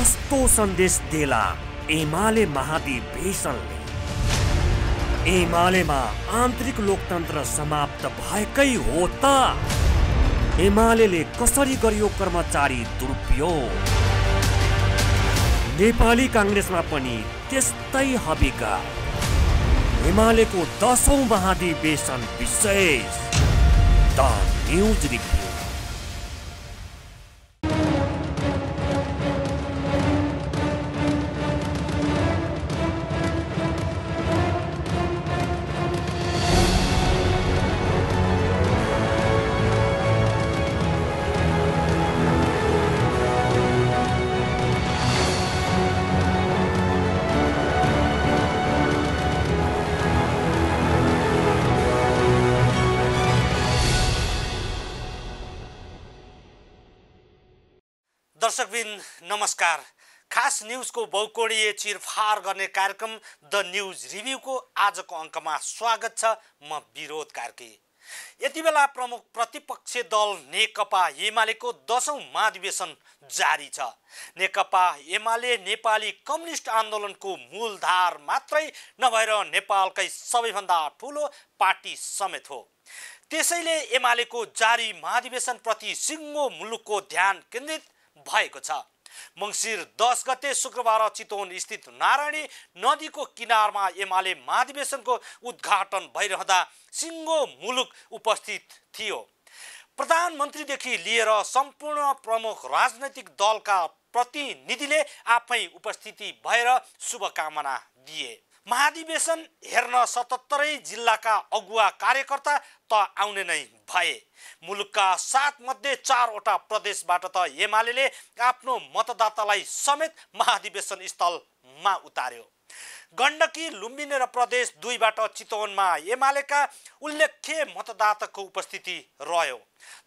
कस्तो सन्देश देला एमाले महाधिवेशनले। एमालेमा आन्तरिक लोकतन्त्र समाप्त भएकै हो त। एमालेले कसरी गर्यो कर्मचारी दुरुपयोग। नेपाली काङ्ग्रेसमा पनि त्यस्तै हबिका। एमालेको 10औं महाधिवेशन विशेष द न्युज रिभ्यू। दर्शकबिन नमस्कार। खास न्युजको बहुकोणीय चिरफार गर्ने कार्यक्रम द न्युज रिभ्यूको आजको अङ्कमा स्वागत छ। म विरोध कार्की। यति बेला प्रमुख प्रतिपक्षी दल नेकपा एमालेको 10औं महाधिवेशन जारी छ। नेकपा एमाले नेपाली कम्युनिस्ट आन्दोलनको मूलधार मात्रै नभएर नेपालकै सबैभन्दा ठुलो पार्टी समेत हो। त्यसैले एमालेको जारी महाधिवेशनप्रति सिङ्गो मुलुकको ध्यान केन्द्रित भएको छ। मङ्सिर 10 गते शुक्रबार चितवन स्थित नारायणी नदीको किनारमा एमाले महाधिवेशनको उद्घाटन भइरहँदा सिङ्गो मुलुक उपस्थित थियो। प्रधानमन्त्रीदेखि लिएर सम्पूर्ण प्रमुख राजनैतिक दलका प्रतिनिधिले आफै उपस्थिति भएर शुभकामना दिए। महाधिवेशन हेर्न 77 जिल्लाका अगुवा कार्यकर्ता त आउने नै भए। मुलुकका 7 मध्ये 4वटा प्रदेशबाट त एमालेले आफ्नो मतदातालाई समेत महाधिवेशन स्थलमा उतार्यो। गण्डकी लुम्बिनी र प्रदेश 2बाट चितवनमा एमालेका उल्लेख्य मतदाताको उपस्थिति रह्यो।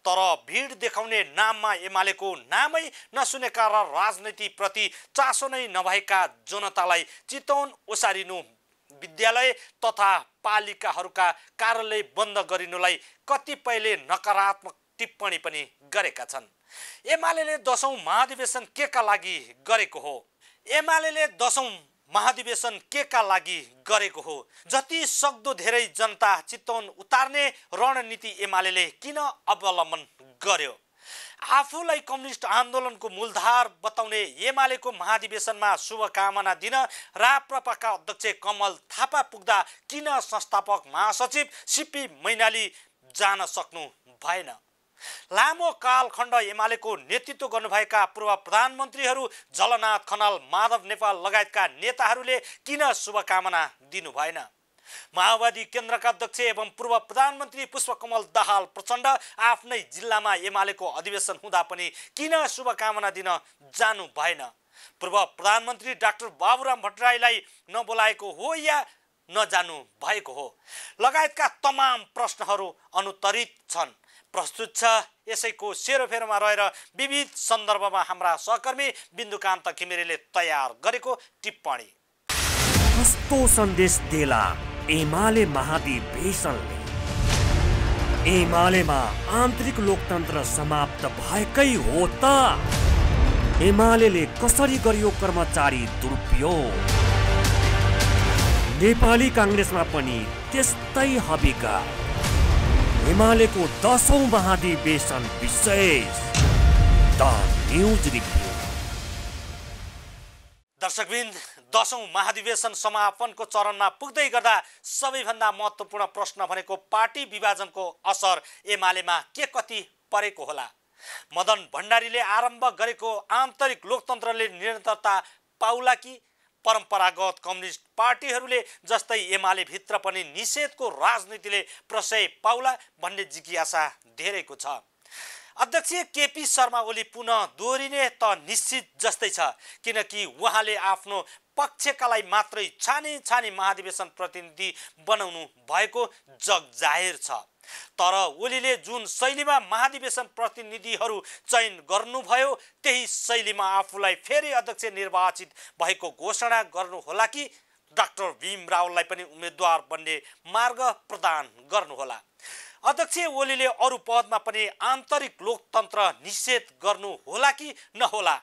तर भिड देखाउने नाममा एमालेको नामै नसुनेका र राजनीतिप्रति चासो नै नभएका जनतालाई चितवन ओसारिनु, विद्यालय तथा पालिकाहरूका कार्यालय बन्द गरिनुलाई कतिपयले नकारात्मक टिप्पणी पनि गरेका छन्। एमालेले 10औं महाधिवेशन केका लागि गरेको हो? एमालेले 10औं महाधिवेशन केका लागि गरेको हो? जति सक्दो धेरै जनता चितवन उतार्ने रणनीति एमालेले किन अवलम्बन गर्यो? आफूलाई कम्युनिस्ट आन्दोलनको मूलधार बताउने एमालेको महाधिवेशनमा शुभकामना दिन राप्रपाका अध्यक्ष कमल थापा पुग्दा किन संस्थापक महासचिव सिपी मैनाली जान सक्नु भएन? लामो कालखण्ड एमालेको नेतृत्व गर्नुभएका पूर्व प्रधानमन्त्रीहरू झलनाथ खनाल, माधव नेपाल लगायतका नेताहरूले किन शुभकामना दिनु भएन? माओवादी केन्द्रका अध्यक्ष एवं पूर्व प्रधानमन्त्री पुष्पकमल दाहाल प्रचण्ड आफ्नै जिल्लामा एमालेको अधिवेशन हुँदा पनि किन शुभकामना दिन जानु भएन? पूर्व प्रधानमन्त्री डाक्टर बाबुराम भट्टराईलाई नबोलाएको हो या नजानु भएको हो? लगायतका तमाम प्रश्नहरू अनुत्तरित छन्। प्रस्तुत छ यसैको सेरोफेरोमा रहेर विविध सन्दर्भमा हाम्रा सहकर्मी बिन्दुकान्त घिमिरेले तयार गरेको टिप्पणी। कस्तो सन्देश देला एमाले महाधिवेशनले। एमालेमा आन्तरिक लोकतन्त्र समाप्त भएकै हो त। एमालेले कसरी गर्यो कर्मचारी दुरुपयोग। नेपाली काङ्ग्रेसमा पनि त्यस्तै हबिका। एमालेको 10औं महाधिवेशन विशेष द न्युज रिभ्यू। दर्शकबिन, 10औं महाधिवेशन समापनको चरणमा पुग्दै गर्दा सबैभन्दा महत्त्वपूर्ण प्रश्न भनेको पार्टी विभाजनको असर एमालेमा के कति परेको होला? मदन भण्डारीले आरम्भ गरेको आन्तरिक लोकतन्त्रले निरन्तरता पाउला कि परम्परागत कम्युनिस्ट पार्टीहरूले जस्तै एमाले भित्र पनि निषेधको राजनीतिले प्रशय पाउला भन्ने जिज्ञासा धेरैको छ। अध्यक्ष केपी शर्मा ओली पुनः दोहोरिने त निश्चित जस्तै छ, किनकि उहाँले आफ्नो पक्षकालाई मात्रै छानी छानी महाधिवेशन प्रतिनिधि बनाउनु भएको जगजाहेर छ। तर ओलीले जुन शैलीमा महाधिवेशन प्रतिनिधिहरू चयन गर्नुभयो त्यही शैलीमा आफूलाई फेरि अध्यक्ष निर्वाचित भएको घोषणा गर्नुहोला कि डाक्टर भीम रावललाई पनि उम्मेदवार बन्ने मार्ग प्रदान गर्नुहोला? अध्यक्ष ओलीले अरू पदमा पनि आन्तरिक लोकतन्त्र निषेध गर्नु होला कि नहोला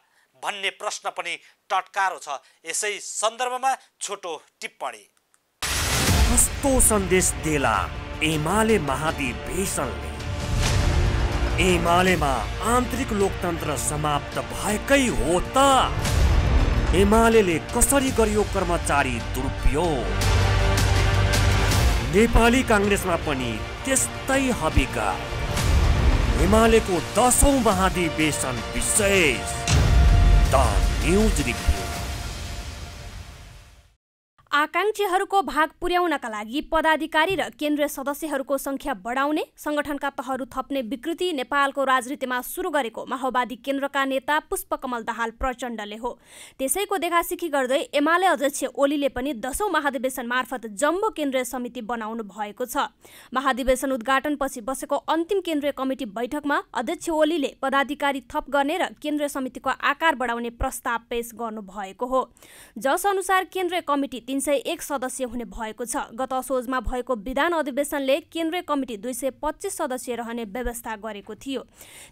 भन्ने प्रश्न पनि टटकारो छ। यसै सन्दर्भमा छोटो टिप्पणी। कस्तो सन्देश देला एमाले महाधिवेशनले? एमालेमा आन्तरिक लोकतन्त्र समाप्त भएकै हो त? एमालेले कसरी गर्यो कर्मचारी दुरुपयोग? नेपाली काङ्ग्रेसमा पनि त्यस्तै हबिका। एमालेको 10औं महाधिवेशन विशेष द न्युज रिभ्यू। आकांक्षीहरूको भाग पुर्याउनका लागि पदाधिकारी र केन्द्रीय सदस्यहरूको संख्या बढाउने, संगठनका तहहरू थप्ने विकृति नेपालको राजनीतिमा सुरु गरेको माओवादी केन्द्रका नेता पुष्पकमल दाहाल प्रचण्डले हो। त्यसैको देखासिखी गर्दै एमाले अध्यक्ष ओलीले पनि 10औं महाधिवेशन मार्फत जम्बो केन्द्रीय समिति बनाउनु भएको छ। महाधिवेशन उद्घाटनपछि बसेको अन्तिम केन्द्रीय कमिटी बैठकमा अध्यक्ष ओलीले पदाधिकारी थप गर्ने र केन्द्रीय समितिको आकार बढाउने प्रस्ताव पेश गर्नु भएको हो। जस अनुसार केन्द्रीय कमिटी 301 सदस्य हुने भएको छ। गत असोजमा भएको विधान अधिवेशनले केन्द्रीय कमिटी 225 सदस्य रहने व्यवस्था गरेको थियो।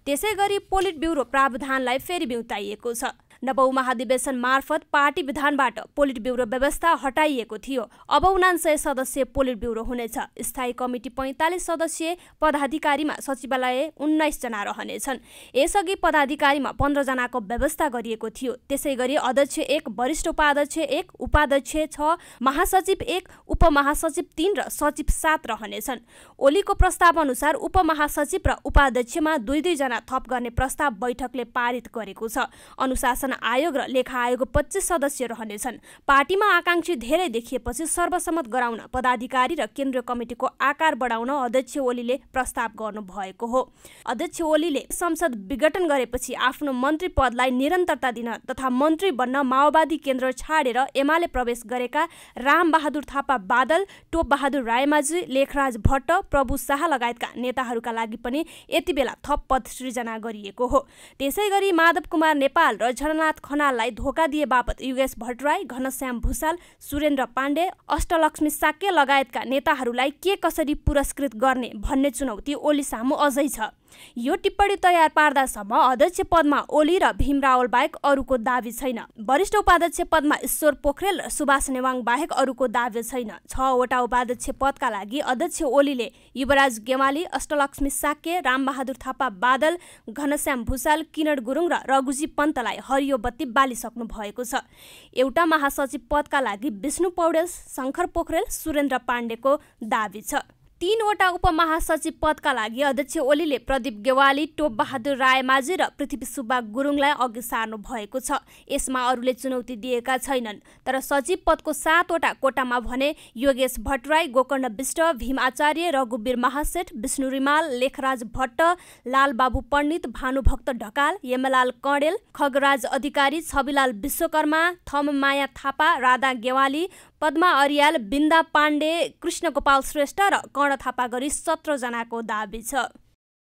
त्यसैगरी पोलिट ब्युरो प्रावधानलाई फेरि बिउताइएको छ। नवौं महाधिवेशन मार्फत पार्टी विधानबाट पोलिट ब्युरो व्यवस्था हटाइएको थियो। अब 49 सदस्य पोलिट ब्युरो हुनेछ। स्थायी कमिटी 45 सदस्य, पदाधिकारीमा सचिवालय 19 जना रहनेछन्। यसअघि पदाधिकारीमा 15 जनाको व्यवस्था गरिएको थियो। त्यसैगरी अध्यक्ष 1, वरिष्ठ उपाध्यक्ष 1, उपाध्यक्ष 6, महासचिव 1, उपमहासचिव 3 र सचिव 7 रहनेछन्। ओलीको प्रस्ताव अनुसार उपमहासचिव र उपाध्यक्षमा 2-2 जना थप गर्ने प्रस्ताव बैठकले पारित गरेको छ। अनुशासन आयोग र लेखा आयोग 25 सदस्य रहनेछन्। पार्टीमा आकांक्षी धेरै देखिएपछि सर्वसम्मत गराउन पदाधिकारी र केन्द्रीय कमिटीको आकार बढाउन अध्यक्ष ओलीले प्रस्ताव गर्नु भएको हो। अध्यक्ष ओलीले संसद विघटन गरेपछि आफ्नो मन्त्री पदलाई निरन्तरता दिन तथा मन्त्री बन्न माओवादी केन्द्र छाडेर एमाले प्रवेश गरेका रामबहादुर थापा बादल, टोप बहादुर रायमाझी, लेखराज भट्ट, प्रभु शाह लगायतका नेताहरूका लागि पनि यति बेला थप पद सृजना गरिएको हो। त्यसैगरी माधव कुमार नेपाल र झलनाथ खनाललाई धोका दिए बापत योगेश भट्टराई, घनश्याम भुसाल, सुरेन्द्र पाण्डे, अष्टलक्ष्मी साक्य लगायतका नेताहरूलाई के कसरी पुरस्कृत गर्ने भन्ने चुनौती ओली सामु अझै छ। यो टिप्पणी तयार पार्दासम्म अध्यक्ष पदमा ओली र भीम रावल बाहेक अरूको दावी छैन। वरिष्ठ उपाध्यक्ष पदमा ईश्वर पोखरेल र सुभाष नेवाङ बाहेक अरूको दावी छैन। 6 वटा उपाध्यक्ष पदका लागि अध्यक्ष ओलीले युवराज गेवाली, अष्टलक्ष्मी साक्य, रामबहादुर थापा बादल, घनश्याम भुसाल, किरण गुरुङ र रघुजी पन्तलाई हरियो बत्ती बालिसक्नु भएको छ। एउटा महासचिव पदका लागि विष्णु पौडेल, शङ्कर पोखरेल, सुरेन्द्र पाण्डेको दावी छ। 3 वटा उपमहासचिव पदका लागि अध्यक्ष ओलीले प्रदीप गेवाली, टोप बहादुर रायमाझी र पृथ्वी सुब्बा गुरुङलाई अघि सार्नु भएको छ। यसमा अरूले चुनौती दिएका छैनन्। तर सचिव पदको 7 वटा कोटामा भने योगेश भट्टराई, गोकर्ण विष्ट, भीम आचार्य, रघुवीर महासेठ, विष्णु रिमाल, लेखराज भट्ट, लालबाबु पण्डित, भानुभक्त ढकाल, यमलाल कँडेल, खगराज अधिकारी, छविलाल विश्वकर्मा, थममाया थापा, राधा गेवाली, पद्मा अरियाल, बिन्दा पाण्डे, कृष्ण गोपाल श्रेष्ठ र कर्ण थापा गरी 17 जनाको दावी छ।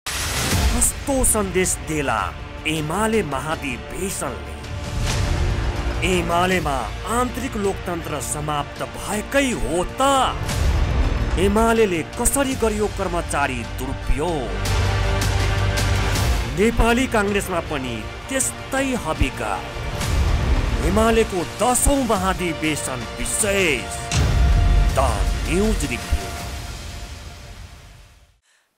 कस्तो सन्देश देला एमाले महाधिवेशनले? एमालेमा आन्तरिक लोकतन्त्र समाप्त भएकै हो त? एमालेले कसरी गर्यो कर्मचारी दुरुपयोग? नेपाली काङ्ग्रेसमा पनि त्यस्तै हबिका। एमालेको 10औं महाधिवेशन विशेष द न्युज रिभ्यू।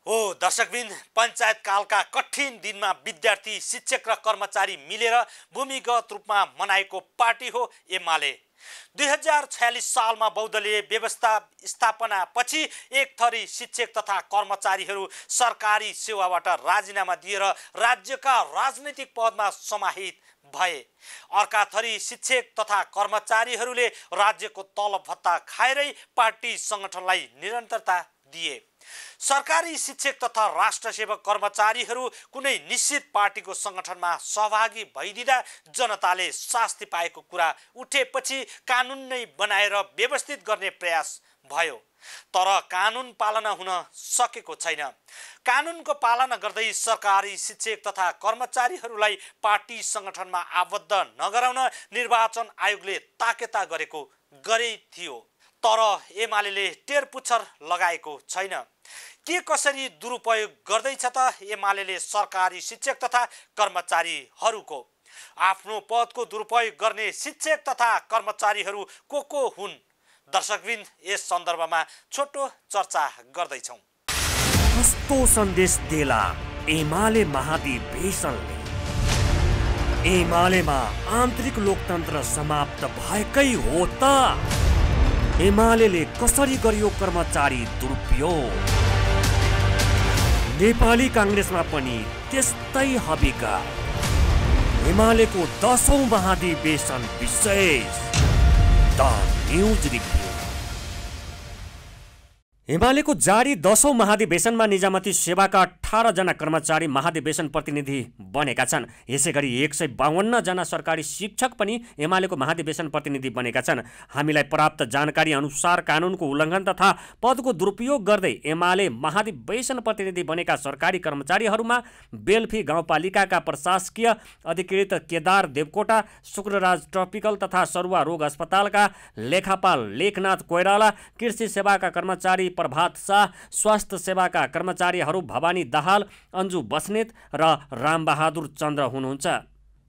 हो दर्शकबिन, पञ्चायत कालका कठिन दिनमा विद्यार्थी, शिक्षक र कर्मचारी मिलेर भूमिगत रूपमा मनाएको पार्टी हो एमाले। 2046 सालमा बहुदलीय व्यवस्था स्थापनापछि एक थरी शिक्षक तथा कर्मचारीहरू सरकारी सेवाबाट राजीनामा दिएर राज्यका राजनैतिक पदमा समाहित भए। अर्का थरी शिक्षक तथा कर्मचारीहरूले राज्यको तलब भत्ता खाएरै पार्टी सङ्गठनलाई निरन्तरता दिए। सरकारी शिक्षक तथा राष्ट्रसेवक कर्मचारीहरू कुनै निश्चित पार्टीको सङ्गठनमा सहभागी भइदिँदा जनताले शास्ति पाएको कुरा उठेपछि कानुन नै बनाएर व्यवस्थित गर्ने प्रयास भयो। तर कानुन पालना हुन सकेको छैन। कानुनको पालना गर्दै सरकारी शिक्षक तथा कर्मचारीहरूलाई पार्टी सङ्गठनमा आबद्ध नगराउन निर्वाचन आयोगले ताकेता गरे थियो। तर एमाले टेरपुच्छर लगाएको छैन। के कसरी दुरुपयोग गर्दैछ त एमाले सरकारी शिक्षक तथा कर्मचारीहरूको? आफ्नो पदको दुरुपयोग गर्ने शिक्षक तथा कर्मचारीहरू को हुन्? दर्शकबिन यस सन्दर्भमा छोटो चर्चा गर्दैछौँ। कस्तो सन्देश देला एमाले महाधिवेशनले? एमालेमा आन्तरिक लोकतन्त्र समाप्त भएकै हो त? एमाले कसरी गरियो कर्मचारी दुरुपयोग? नेपाली काङ्ग्रेसमा पनि त्यस्तै हबिका। एमालेको 10औं महाधिवेशन विशेष द न्युज रिभ्यू। एमालेको जारी 10औं महाधिवेशनमा निजामती सेवाका 18 जना कर्मचारी महाधिवेशन प्रतिनिधि बनेका छन्। यसैगरी 152 जना सरकारी शिक्षक पनि एमालेको महाधिवेशन प्रतिनिधि बनेका छन्। हामीलाई प्राप्त जानकारी अनुसार कानुनको उल्लङ्घन तथा पदको दुरुपयोग गर्दै एमाले महाधिवेशन प्रतिनिधि बनेका सरकारी कर्मचारीहरूमा बेल्फी गाउँपालिकाका प्रशासकीय अधिकृत केदार देवकोटा, शुक्रराज ट्रपिकल तथा सरुवा रोग अस्पतालका लेखापाल लेखनाथ कोइराला, कृषि सेवाका कर्मचारी प्रभात शाह, स्वास्थ्य सेवाका कर्मचारीहरू भवानी दाहाल, अन्जु बस्नेत र रामबहादुर चन्द्र हुनुहुन्छ।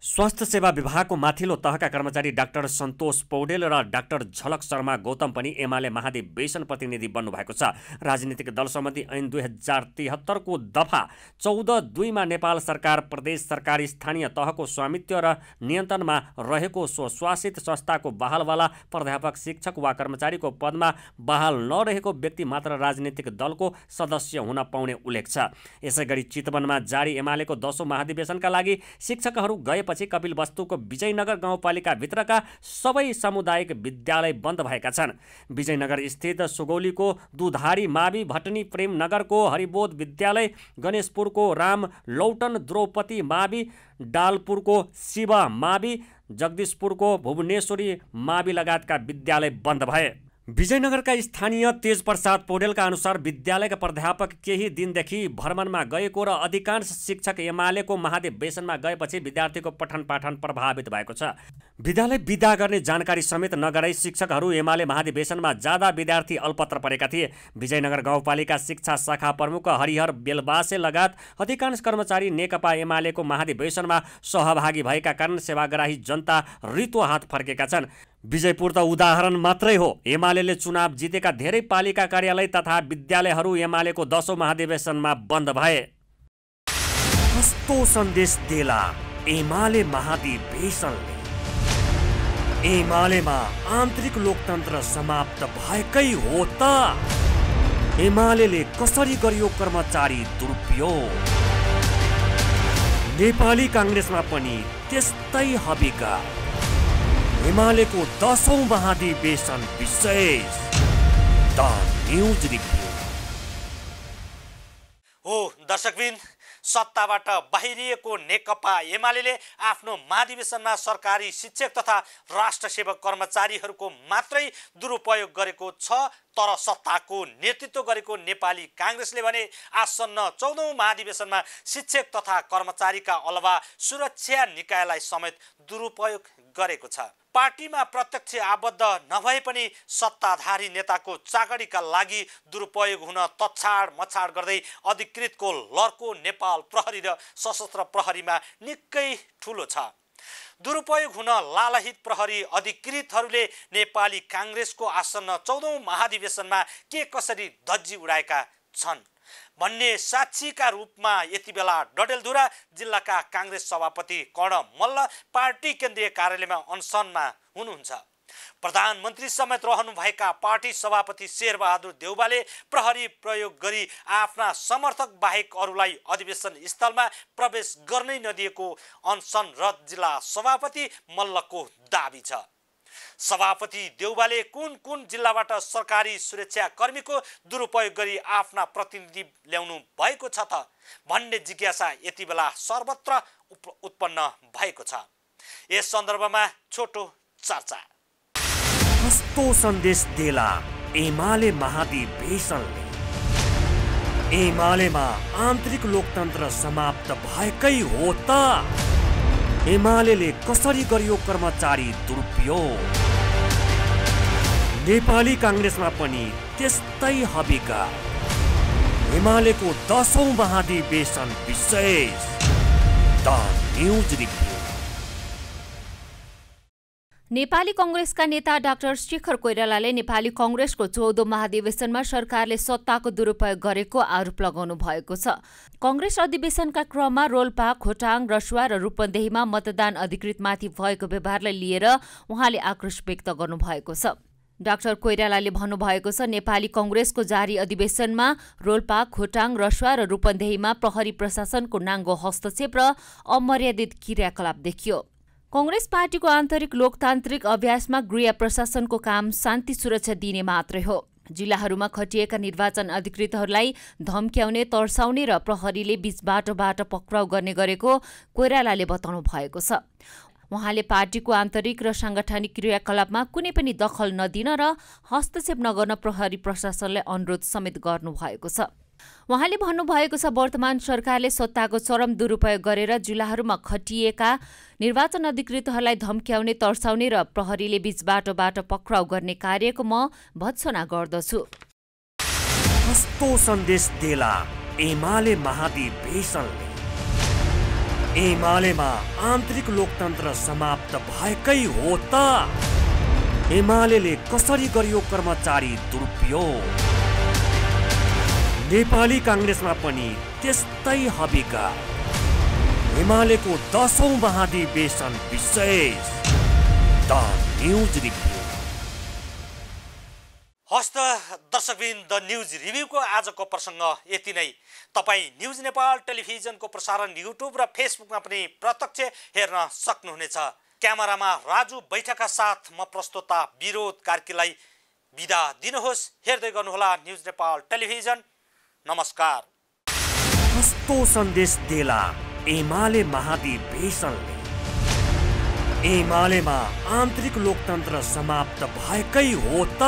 स्वास्थ्य सेवा विभागको माथिल्लो तहका कर्मचारी डाक्टर सन्तोष पौडेल र डाक्टर झलक शर्मा गौतम पनि एमाले महाधिवेशन प्रतिनिधि बन्नुभएको छ। राजनीतिक दल सम्बन्धी ऐन 2073 को दफा 14(2) नेपाल सरकार प्रदेश सरकार स्थानीय तहको स्वामित्व र नियन्त्रणमा रहेको स्वशासित संस्थाको बहालवाला प्राध्यापक शिक्षक वा कर्मचारीको पदमा बहाल नरहेको व्यक्ति मात्र राजनीतिक दलको सदस्य हुन पाउने उल्लेख छ। यसैगरी चितवनमा जारी एमालेको 10औं महाधिवेशनका लागि शिक्षकहरू गएपछि कपिलवस्तुको विजयनगर गाउँपालिका भित्रका सबै सामुदायिक विद्यालय बन्द भएका छन्। विजयनगर स्थित सुगौलीको दुधारी मावि, भटनी प्रेमनगरको हरिबोध विद्यालय, गणेशपुरको राम लौटन द्रौपदी मावि, डालपुरको शिव मावि, जगदीशपुरको भुवनेश्वरी मावि लगायतका विद्यालय बन्द भए। विजयनगरका स्थानीय तेज प्रसाद पौडेलका अनुसार विद्यालयका प्राध्यापक केही दिनदेखि भ्रमणमा गएको र अधिकांश शिक्षक एमालेको महाधिवेशनमा गएपछि विद्यार्थीको पठन पाठन प्रभावित भएको छ। विद्यालय विदा गर्ने जानकारी समेत नगराई शिक्षकहरू एमाले महाधिवेशनमा जाँदा विद्यार्थी अल्पत्र परेका थिए। विजयनगर गाउँपालिका शिक्षा शाखा प्रमुख हरिहर बेलबासे लगायत अधिकांश कर्मचारी नेकपा एमालेको महाधिवेशनमा सहभागी भएका कारण सेवाग्राही जनता रित्तो हात फर्केका छन्। विजयपुर त उदाहरण मात्रै हो। एमाले चुनाव जितेका धेरै पालिका कार्यालय तथा विद्यालयहरू एमालेको 10औं महाधिवेशनमा बन्द भए। कस्तो सन्देश देला एमाले महाधिवेशनले? एमालेमा आन्तरिक लोकतन्त्र समाप्त भएकै हो त? एमाले कसरी गरियो कर्मचारी दुरुपयोग? नेपाली काङ्ग्रेसमा पनि त्यस्तै हबिका। एमालेको 10औं महाधिवेशन विशेष द न्युज रिभ्यू। हो दर्शकबिन, सत्ताबाट बाहिरिएको नेकपा एमाले आफ्नो महाधिवेशनमा सरकारी शिक्षक तथा राष्ट्र सेवक कर्मचारीहरूको मात्रै दुरुपयोग गरेको छ, तर सत्ताको नेतृत्व गरेको नेपाली काङ्ग्रेसले भने आसन्न 14औं महाधिवेशनमा शिक्षक तथा कर्मचारीका अलावा सुरक्षा निकायलाई समेत दुरुपयोग गरेको छ। पार्टीमा प्रत्यक्ष आबद्ध नभए पनि सत्ताधारी नेताको चाकरीका लागि दुरुपयोग हुन तछाड मछाड गर्दै अधिकृतको लर्को नेपाल प्रहरी र सशस्त्र प्रहरीमा निकै ठुलो छ। दुरुपयोग हुन लालहित प्रहरी अधिकृतहरूले नेपाली काङ्ग्रेसको आसन्न 14औं महाधिवेशनमा के कसरी धज्जी उडाएका छन् भन्ने साक्षीका रूपमा यति बेला डडेलधुरा जिल्लाका काङ्ग्रेस सभापति कर्ण मल्ल पार्टी केन्द्रीय कार्यालयमा अनसनमा हुनुहुन्छ। प्रधानमन्त्री समेत रहनुभएका पार्टी सभापति शेरबहादुर देउवाले प्रहरी प्रयोग गरी आफ्ना समर्थक बाहेक अरूलाई अधिवेशन स्थलमा प्रवेश गर्नै नदिएको अनसनरत जिल्ला सभापति मल्लको दाबी छ। सभापति देउवाले कुन जिल्लाबाट सरकारी सुरक्षा कर्मीको दुरुपयोग गरी आफ्ना प्रतिनिधि ल्याउनु भएको छ त भन्ने जिज्ञासा यति बेला सर्वत्र उत्पन्न भएको छ। यस सन्दर्भमा छोटो चर्चा। कस्तो सन्देश देला एमाले महाधिवेशनले? एमालेमा आन्तरिक लोकतन्त्र समाप्त भएकै हो त? एमाले कसरी गरियो कर्मचारी दुरुपयोग? नेपाली काङ्ग्रेसमा पनि त्यस्तै हबिका। एमालेको 10औं महाधिवेशन विशेष द न्युज रिभ्यू। नेपाली कांग्रेसका नेता डाक्टर शेखर कोइरालाले नेपाली कांग्रेसको 14औं महाधिवेशनमा सरकारले सत्ताको दुरुपयोग गरेको आरोप लगाउनु भएको छ। कांग्रेस अधिवेशनका क्रममा रोल्पा, खोटाङ, रसुवा र रूपन्देहीमा मतदान अधिकृतमाथि भएको व्यवहारलाई लिएर उहाँले आक्रोश व्यक्त गर्नुभएको छ। डाक्टर कोइरालाले भन्नुभएको छ, नेपाली कांग्रेसको जारी अधिवेशनमा रोल्पा, खोटाङ, रसुवा र रूपन्देहीमा प्रहरी प्रशासनको नाङ्गो हस्तक्षेप र अमर्यादित क्रियाकलाप देखियो। कांग्रेस पार्टीको आन्तरिक लोकतान्त्रिक अभ्यासमा गृह प्रशासनको काम शान्ति सुरक्षा दिने मात्रै हो। जिल्लाहरूमा खटिएका निर्वाचन अधिकृतहरूलाई धम्क्याउने, तर्साउने र प्रहरीले बीच बाटोबाट पक्राउ गर्ने गरेको कोइरालाले बताउनु भएको छ। उहाँले पार्टीको आन्तरिक र सांगठनिक क्रियाकलापमा कुनै पनि दखल नदिन र हस्तक्षेप नगर्न प्रहरी प्रशासनलाई अनुरोध समेत गर्नुभएको छ। उहाँले भन्नुभएको छ, वर्तमान सरकारले सत्ताको चरम दुरुपयोग गरेर जिल्लाहरूमा खटिएका निर्वाचन अधिकृतहरूलाई धम्क्याउने, तर्साउने र प्रहरीले बीच बाटोबाट पक्राउ गर्ने कार्यको म भत्सना गर्दछु। कस्तो सन्देश देला एमाले महाधिवेशनले? एमालेमा आन्तरिक लोकतन्त्र समाप्त भएकै हो त? एमालेले कसरी गरियो कर्मचारी दुरुपयोग? नेपाली कांग्रेसमा पनि त्यस्तै हबिका। एमालेको 10औं महाधिवेशन विशेष द न्युज रिभ्यू। हस्त दर्शकबिन, द न्युज रिभ्यूको आजको प्रसङ्ग यति नै। तपाईँ न्युज नेपाल टेलिभिजनको प्रसारण युट्युब र फेसबुकमा पनि प्रत्यक्ष हेर्न सक्नुहुनेछ। क्यामेरामा राजु बैठाका साथ म प्रस्तोता विरोध कार्कीलाई बिदा दिनुहोस्। हेर्दै गर्नुहोला न्युज नेपाल टेलिभिजन। नमस्कार। कस्तो सन्देश देला एमाले महाधिवेशनले? एमालेमा आन्तरिक लोकतन्त्र समाप्त भएकै हो त?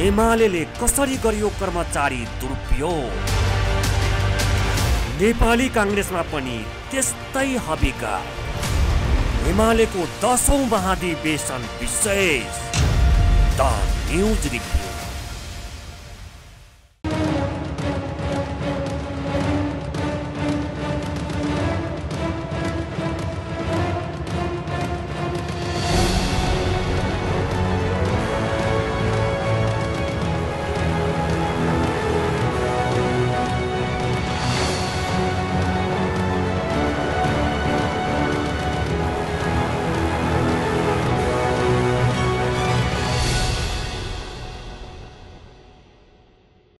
एमालेले कसरी गरियो कर्मचारी दुरुपयोग? नेपाली कांग्रेसमा पनि त्यस्तै हबिका। एमालेको 10औं महाधिवेशन विशेष द न्युज रिभ्यू।